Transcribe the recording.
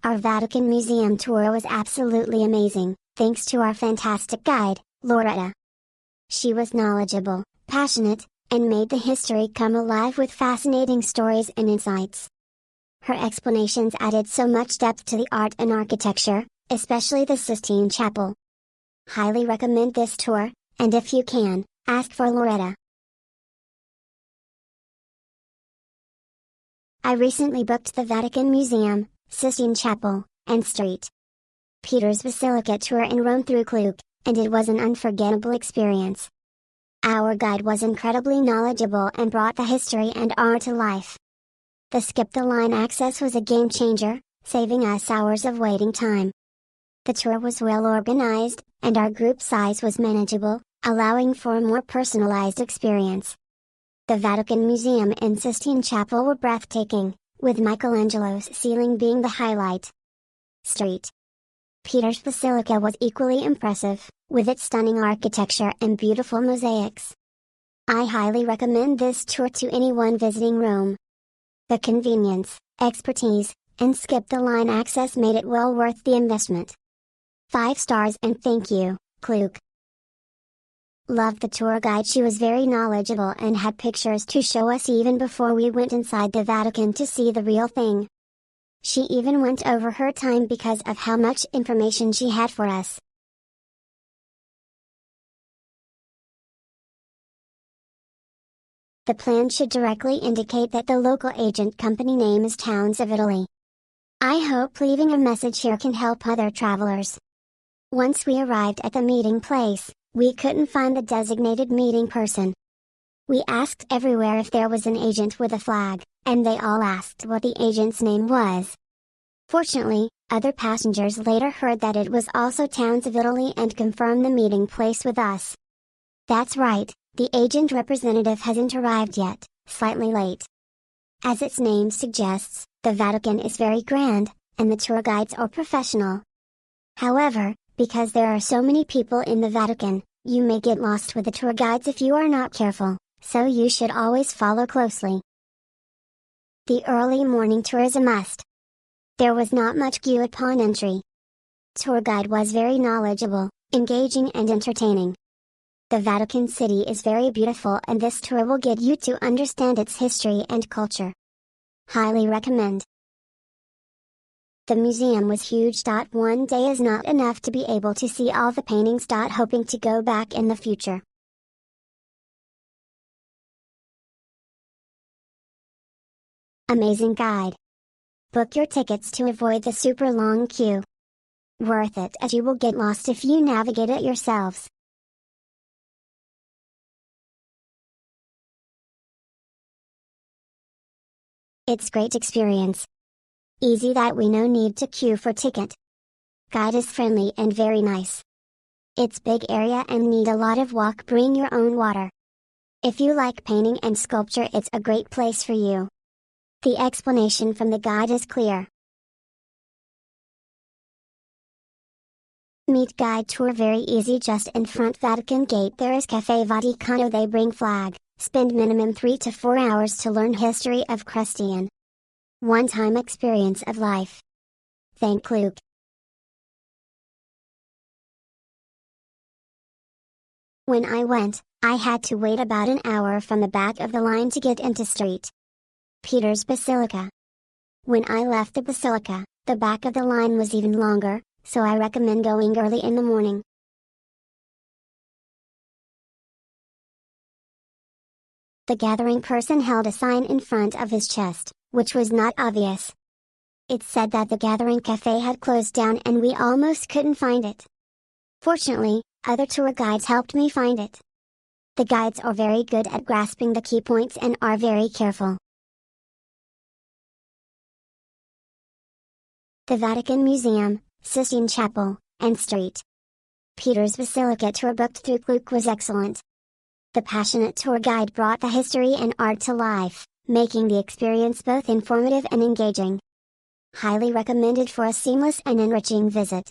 Our Vatican Museum tour was absolutely amazing, thanks to our fantastic guide, Loretta. She was knowledgeable, passionate, and made the history come alive with fascinating stories and insights. Her explanations added so much depth to the art and architecture, especially the Sistine Chapel. Highly recommend this tour, and if you can, ask for Loretta. I recently booked the Vatican Museum, Sistine Chapel, and St. Peter's Basilica tour in Rome through Klook, and it was an unforgettable experience. Our guide was incredibly knowledgeable and brought the history and art to life. The skip-the-line access was a game-changer, saving us hours of waiting time. The tour was well organized, and our group size was manageable, allowing for a more personalized experience. The Vatican Museum and Sistine Chapel were breathtaking, with Michelangelo's ceiling being the highlight. St. Peter's Basilica was equally impressive, with its stunning architecture and beautiful mosaics. I highly recommend this tour to anyone visiting Rome. The convenience, expertise, and skip-the-line access made it well worth the investment. 5 stars and thank you, Klook. Loved the tour guide. She was very knowledgeable and had pictures to show us even before we went inside the Vatican to see the real thing. She even went over her time because of how much information she had for us. The plan should directly indicate that the local agent company name is Towns of Italy. I hope leaving a message here can help other travelers. Once we arrived at the meeting place, we couldn't find the designated meeting person. We asked everywhere if there was an agent with a flag, and they all asked what the agent's name was. Fortunately, other passengers later heard that it was also Towns of Italy and confirmed the meeting place with us. That's right, the agent representative hasn't arrived yet, slightly late. As its name suggests, the Vatican is very grand, and the tour guides are professional. However, because there are so many people in the Vatican, you may get lost with the tour guides if you are not careful, so you should always follow closely. The early morning tour is a must. There was not much queue upon entry. Tour guide was very knowledgeable, engaging and entertaining. The Vatican City is very beautiful and this tour will get you to understand its history and culture. Highly recommend. The museum was huge. One day is not enough to be able to see all the paintings. Hoping to go back in the future. Amazing guide. Book your tickets to avoid the super long queue. Worth it as you will get lost if you navigate it yourselves. It's great experience. Easy that we no need to queue for ticket. Guide is friendly and very nice. It's big area and need a lot of walk. Bring your own water. If you like painting and sculpture, it's a great place for you. The explanation from the guide is clear. Meet guide tour very easy. Just in front Vatican gate there is Cafe Vaticano. They bring flag. Spend minimum 3 to 4 hours to learn history of Christian. One-time experience of life. Thank Klook. When I went, I had to wait about an hour from the back of the line to get into St. Peter's Basilica. When I left the Basilica, the back of the line was even longer, so I recommend going early in the morning. The gathering person held a sign in front of his chest, which was not obvious. It said that the gathering cafe had closed down and we almost couldn't find it. Fortunately, other tour guides helped me find it. The guides are very good at grasping the key points and are very careful. The Vatican Museum, Sistine Chapel, and St. Peter's Basilica tour booked through Klook was excellent. The passionate tour guide brought the history and art to life, making the experience both informative and engaging. Highly recommended for a seamless and enriching visit.